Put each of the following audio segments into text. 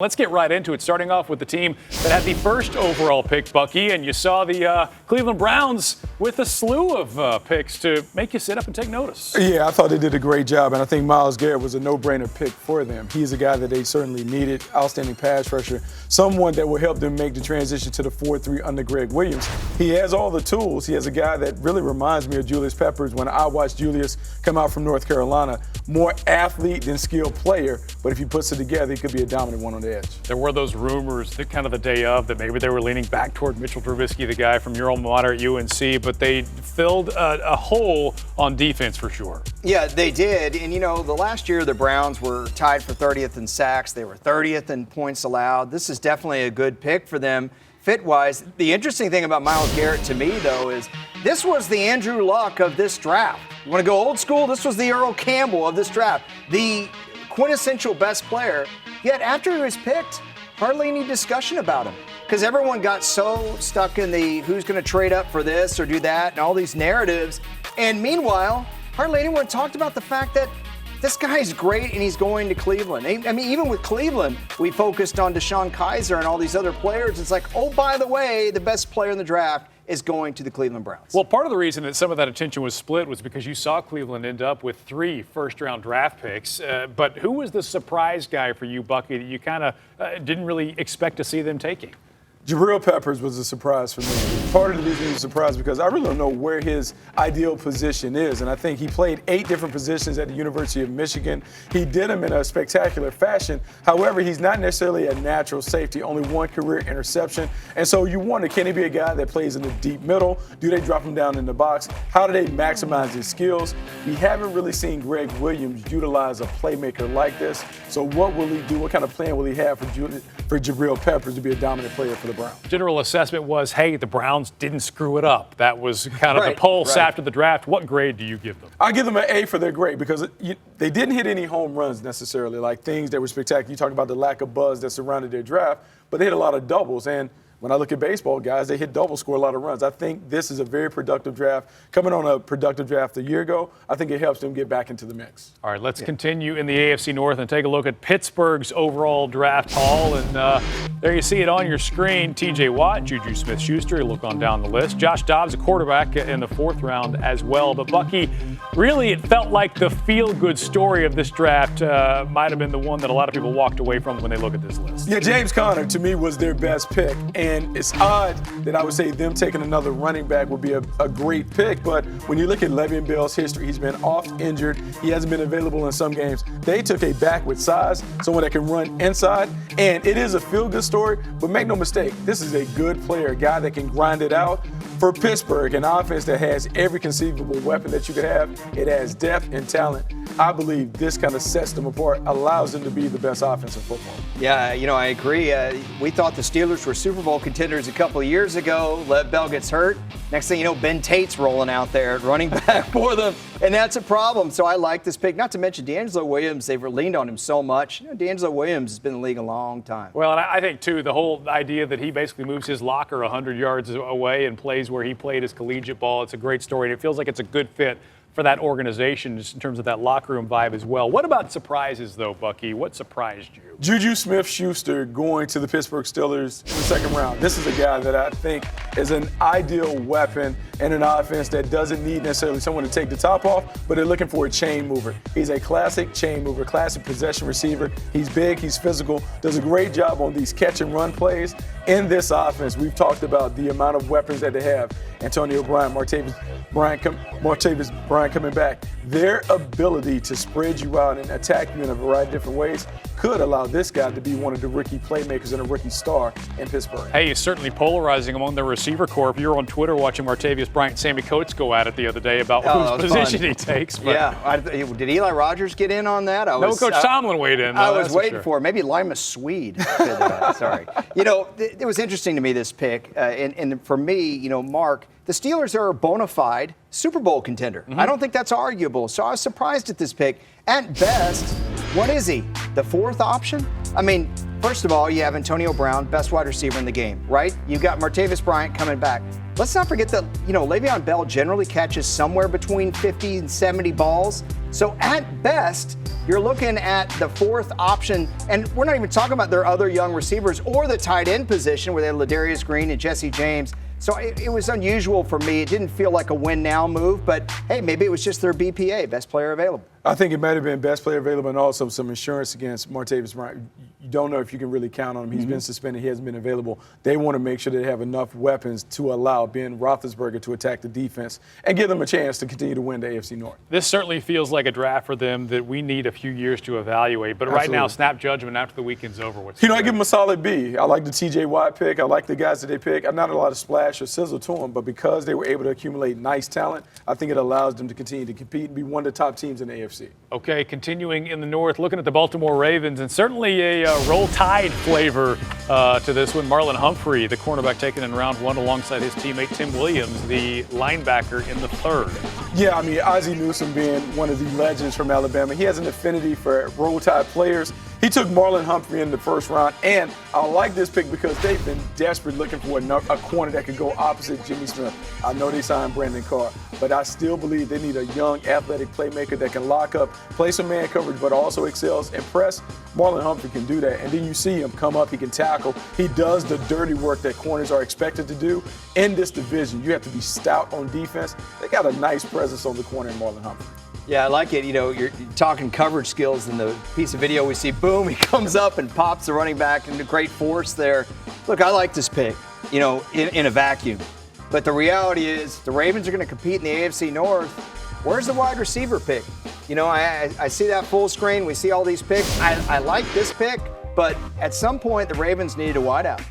Let's get right into it, starting off with the team that had the first overall pick, Bucky, and you saw the Cleveland Browns with a slew of picks to make you sit up and take notice. Yeah, I thought they did a great job, and I think Myles Garrett was a no-brainer pick for them. He's a guy that they certainly needed, outstanding pass rusher, someone that will help them make the transition to the 4-3 under Greg Williams. He has all the tools. He has a guy that really reminds me of Julius Peppers when I watched Julius come out from North Carolina. More athlete than skilled player, but if he puts it together, he could be a dominant one on the edge. There were those rumors that kind of the day of that maybe they were leaning back toward Mitchell Trubisky, the guy from your alma mater at UNC, but they filled a hole on defense for sure. Yeah, they did. And, you know, the last year the Browns were tied for 30th in sacks. They were 30th in points allowed. This is definitely a good pick for them fit-wise. The interesting thing about Myles Garrett to me, though, is this was the Andrew Luck of this draft. You want to go old school? This was the Earl Campbell of this draft. The quintessential best player. Yet after he was picked, hardly any discussion about him because everyone got so stuck in the who's going to trade up for this or do that and all these narratives. And meanwhile, hardly anyone talked about the fact that this guy's great and he's going to Cleveland. I mean, even with Cleveland, we focused on Deshaun Kaiser and all these other players. It's like, oh, by the way, the best player in the draft is going to the Cleveland Browns. Well, part of the reason that some of that attention was split was because you saw Cleveland end up with 3 first-round draft picks. But who was the surprise guy for you, Bucky, that you kind of didn't really expect to see them taking? Jabril Peppers was a surprise for me. Part of the reason he was a surprise because I really don't know where his ideal position is. And I think he played 8 different positions at the University of Michigan. He did them in a spectacular fashion. However, he's not necessarily a natural safety, only 1 career interception. And so you wonder, can he be a guy that plays in the deep middle? Do they drop him down in the box? How do they maximize his skills? We haven't really seen Greg Williams utilize a playmaker like this. So what will he do? What kind of plan will he have for Jabril Peppers to be a dominant player for the Browns? General assessment was, hey, the Browns didn't screw it up. That was kind of the pulse after the draft. What grade do you give them? I give them an A for their grade because they didn't hit any home runs necessarily, like things that were spectacular. You talk about the lack of buzz that surrounded their draft, but they hit a lot of doubles. And when I look at baseball, guys, they hit doubles, score a lot of runs. I think this is a very productive draft. Coming on a productive draft a year ago, I think it helps them get back into the mix. All right, let's continue in the AFC North and take a look at Pittsburgh's overall draft haul. And there you see it on your screen. T.J. Watt, Juju Smith-Schuster, you look on down the list. Josh Dobbs, a quarterback in the 4th round as well. But, Bucky, really it felt like the feel-good story of this draft might have been the one that a lot of people walked away from when they look at this list. Yeah, James Conner, to me, was their best pick. And it's odd that I would say them taking another running back would be a great pick. But when you look at Le'Veon Bell's history, he's been oft injured. He hasn't been available in some games. They took a back with size, someone that can run inside. And it is a feel-good story, but make no mistake, this is a good player, a guy that can grind it out. For Pittsburgh, an offense that has every conceivable weapon that you could have, it has depth and talent. I believe this kind of sets them apart, allows them to be the best offense in football. Yeah, you know, I agree. We thought the Steelers were Super Bowl contenders a couple of years ago. Lev Bell gets hurt. Next thing you know, Ben Tate's rolling out there, running back for them, and that's a problem. So I like this pick. Not to mention D'Angelo Williams. They've leaned on him so much. You know, D'Angelo Williams has been in the league a long time. Well, and I think, too, the whole idea that he basically moves his locker 100 yards away and plays where he played his collegiate ball, it's a great story, and it feels like it's a good fit for that organization just in terms of that locker room vibe as well. What about surprises, though, Bucky? What surprised you? Juju Smith-Schuster going to the Pittsburgh Steelers in the 2nd round. This is a guy that I think is an ideal weapon in an offense that doesn't need necessarily someone to take the top off, but they're looking for a chain mover. He's a classic chain mover, classic possession receiver. He's big, he's physical, does a great job on these catch and run plays. In this offense, we've talked about the amount of weapons that they have. Antonio Bryant, Martavis Bryant coming back. Their ability to spread you out and attack you in a variety of different ways could allow this guy to be one of the rookie playmakers and a rookie star in Pittsburgh. Hey, he's certainly polarizing among the receiver corps. You were on Twitter watching Martavis Bryant and Sammy Coates go at it the other day about whose position he takes. But yeah. Did Eli Rogers get in on that? Coach Tomlin weighed in. I was waiting for it. Maybe Lima Swede. Sorry. You know, it was interesting to me, this pick. And for me, you know, Mark, the Steelers are a bona fide Super Bowl contender. I don't think that's arguable. So I was surprised at this pick. At best, what is he? The 4th option? I mean, first of all, you have Antonio Brown, best wide receiver in the game, right? You've got Martavis Bryant coming back. let's not forget that, Le'Veon Bell generally catches somewhere between 50 and 70 balls. So at best, you're looking at the fourth option, and we're not even talking about their other young receivers or the tight end position where they have Ladarius Green and Jesse James. So it was unusual for me. It didn't feel like a win-now move, but hey, maybe it was just their BPA, best player available. I think it might have been best player available and also some insurance against Martavis Bryant. You don't know if you can really count on him. He's been suspended. He hasn't been available. They want to make sure they have enough weapons to allow Ben Roethlisberger to attack the defense and give them a chance to continue to win the AFC North. This certainly feels like a draft for them that we need a few years to evaluate. But right now, snap judgment after the weekend's over. I give them a solid B. I like the TJ Watt pick. I like the guys that they pick. Not a lot of splash or sizzle to them, but because they were able to accumulate nice talent, I think it allows them to continue to compete and be one of the top teams in the AFC. Okay, continuing in the North, looking at the Baltimore Ravens, and certainly a Roll Tide flavor to this one. Marlon Humphrey, the cornerback taken in round one alongside his teammate Tim Williams, the linebacker in the third. Yeah, Ozzie Newsome being one of the legends from Alabama, he has an affinity for Roll Tide players. He took Marlon Humphrey in the first round, and I like this pick because they've been desperate looking for a corner that could go opposite Jimmy Smith. I know they signed Brandon Carr, but I still believe they need a young, athletic playmaker that can lock up, play some man coverage, but also excels and press. Marlon Humphrey can do that, and then you see him come up, he can tackle. He does the dirty work that corners are expected to do. In this division, you have to be stout on defense. They got a nice presence on the corner in Marlon Humphrey. Yeah, I like it. You're talking coverage skills in the piece of video we see. Boom, he comes up and pops the running back into great force there. Look, I like this pick, in a vacuum. But the reality is the Ravens are going to compete in the AFC North. Where's the wide receiver pick? I see that full screen. We see all these picks. I like this pick, but at some point the Ravens needed a wideout.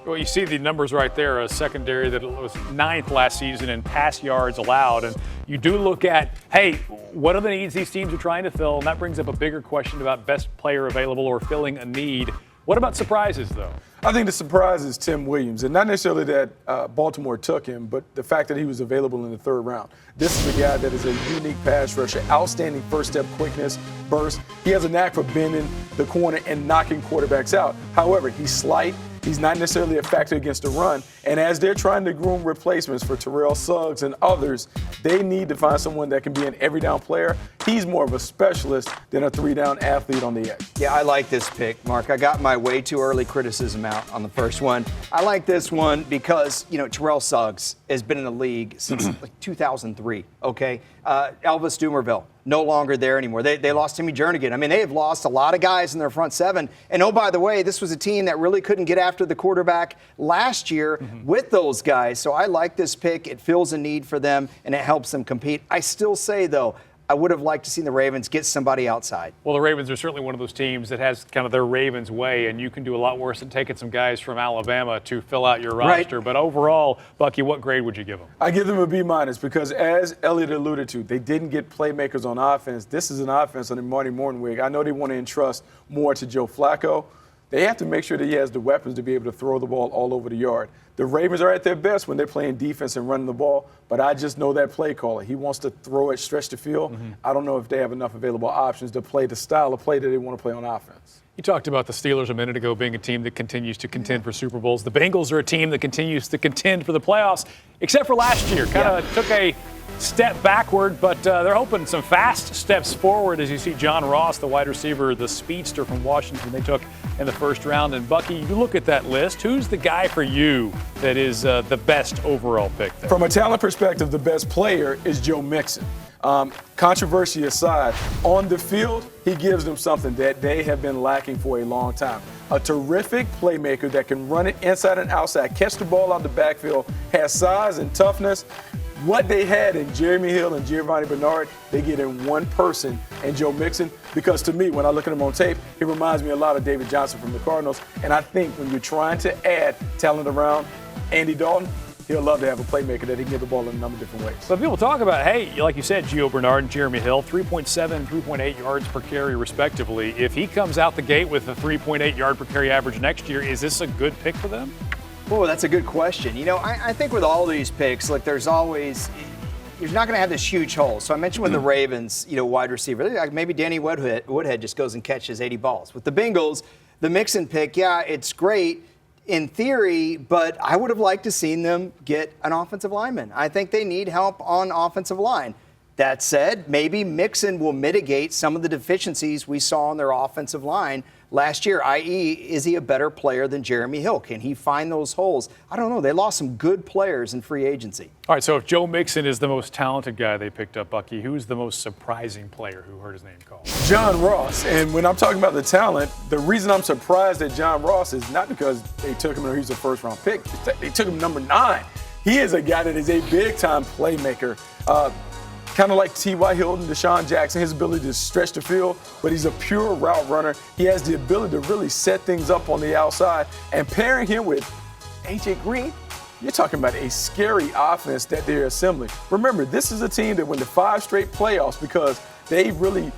Well, you see the numbers right there, a secondary that was ninth last season in pass yards allowed. And you do look at, hey, what are the needs these teams are trying to fill? And that brings up a bigger question about best player available or filling a need. What about surprises, though? I think the surprise is Tim Williams, and not necessarily that Baltimore took him, but the fact that he was available in the third round. This is a guy that is a unique pass rusher, outstanding first-step quickness, burst. He has a knack for bending the corner and knocking quarterbacks out. However, he's slight. He's not necessarily a factor against the run. And as they're trying to groom replacements for Terrell Suggs and others, they need to find someone that can be an every-down player. He's more of a specialist than a three-down athlete on the edge. Yeah, I like this pick, Mark. I got my way too early criticism out on the first one. I like this one because, Terrell Suggs has been in the league since 2003, okay? Elvis Dumerville, no longer there anymore. They lost Timmy Jernigan. They have lost a lot of guys in their front seven. And oh, by the way, this was a team that really couldn't get after the quarterback last year with those guys. So I like this pick. It fills a need for them, and it helps them compete. I still say, though, I would have liked to see the Ravens get somebody outside. Well, the Ravens are certainly one of those teams that has kind of their Ravens way, and you can do a lot worse than taking some guys from Alabama to fill out your roster. Right. But overall, Bucky, what grade would you give them? I give them a B- because, as Elliott alluded to, they didn't get playmakers on offense. This is an offense under Marty Mornhinweg. I know they want to entrust more to Joe Flacco. They have to make sure that he has the weapons to be able to throw the ball all over the yard. The Ravens are at their best when they're playing defense and running the ball, but I just know that play caller. He wants to throw it, stretch the field. I don't know if they have enough available options to play the style of play that they want to play on offense. You talked about the Steelers a minute ago being a team that continues to contend for Super Bowls. The Bengals are a team that continues to contend for the playoffs, except for last year. Kind of took a step backward, but they're hoping some fast steps forward as you see John Ross, the wide receiver, the speedster from Washington they took in the first round. And Bucky, you look at that list. Who's the guy for you that is the best overall pick there? From a talent perspective, the best player is Joe Mixon. Controversy aside, on the field, he gives them something that they have been lacking for a long time. A terrific playmaker that can run it inside and outside, catch the ball out the backfield, has size and toughness. What they had in Jeremy Hill and Giovanni Bernard, they get in one person and Joe Mixon, because to me, when I look at him on tape, he reminds me a lot of David Johnson from the Cardinals. And I think when you're trying to add talent around Andy Dalton, he'll love to have a playmaker that he can get the ball in a number of different ways. So people talk about, hey, like you said, Gio Bernard and Jeremy Hill, 3.7, 3.8 yards per carry respectively. If he comes out the gate with a 3.8 yard per carry average next year, is this a good pick for them? Oh, that's a good question. I think with all these picks, like you're not going to have this huge hole. So I mentioned with the Ravens, wide receiver, maybe Danny Woodhead just goes and catches 80 balls. With the Bengals, the Mixon pick, yeah, it's great. in theory, but I would have liked to seen them get an offensive lineman. I think they need help on offensive line. That said, maybe Mixon will mitigate some of the deficiencies we saw on their offensive line last year, i.e., is he a better player than Jeremy Hill? Can he find those holes? I don't know. They lost some good players in free agency. All right, so if Joe Mixon is the most talented guy they picked up, Bucky, who's the most surprising player who heard his name called? John Ross. And when I'm talking about the talent, the reason I'm surprised at John Ross is not because they took him or he's a first-round pick. They took him number 9. He is a guy that is a big-time playmaker. Kind of like T.Y. Hilton, Deshaun Jackson, his ability to stretch the field, but he's a pure route runner. He has the ability to really set things up on the outside. And pairing him with A.J. Green, you're talking about a scary offense that they're assembling. Remember, this is a team that went to 5 straight playoffs because they really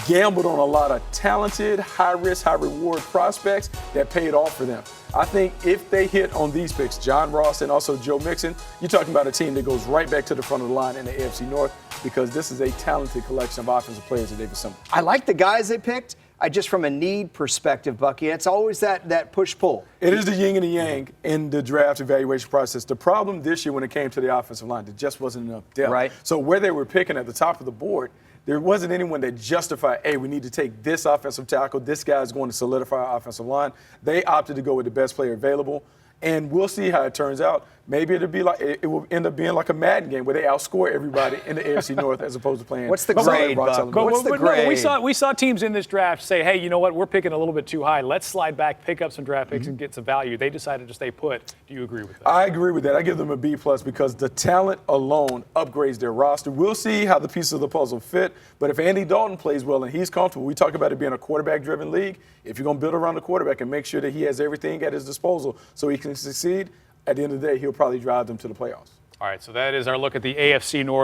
gambled on a lot of talented, high-risk, high-reward prospects that paid off for them. I think if they hit on these picks, John Ross and also Joe Mixon, you're talking about a team that goes right back to the front of the line in the AFC North because this is a talented collection of offensive players that they've assembled. I like the guys they picked. I just from a need perspective, Bucky, it's always that push-pull. It is the yin and the yang in the draft evaluation process. The problem this year when it came to the offensive line, there just wasn't enough depth. Right. So where they were picking at the top of the board, there wasn't anyone that justified, hey, we need to take this offensive tackle. This guy is going to solidify our offensive line. They opted to go with the best player available. And we'll see how it turns out. Maybe it'll be like it will end up being like a Madden game where they outscore everybody in the AFC North as opposed to playing. What's the grade, Buck? What's the grade? We saw teams in this draft say, hey, you know what? We're picking a little bit too high. Let's slide back, pick up some draft picks, and get some value. They decided to stay put. Do you agree with that? I agree with that. I give them a B+ because the talent alone upgrades their roster. We'll see how the pieces of the puzzle fit. But if Andy Dalton plays well and he's comfortable, we talk about it being a quarterback-driven league. If you're going to build around the quarterback and make sure that he has everything at his disposal so he can succeed, at the end of the day, he'll probably drive them to the playoffs. All right, so that is our look at the AFC North.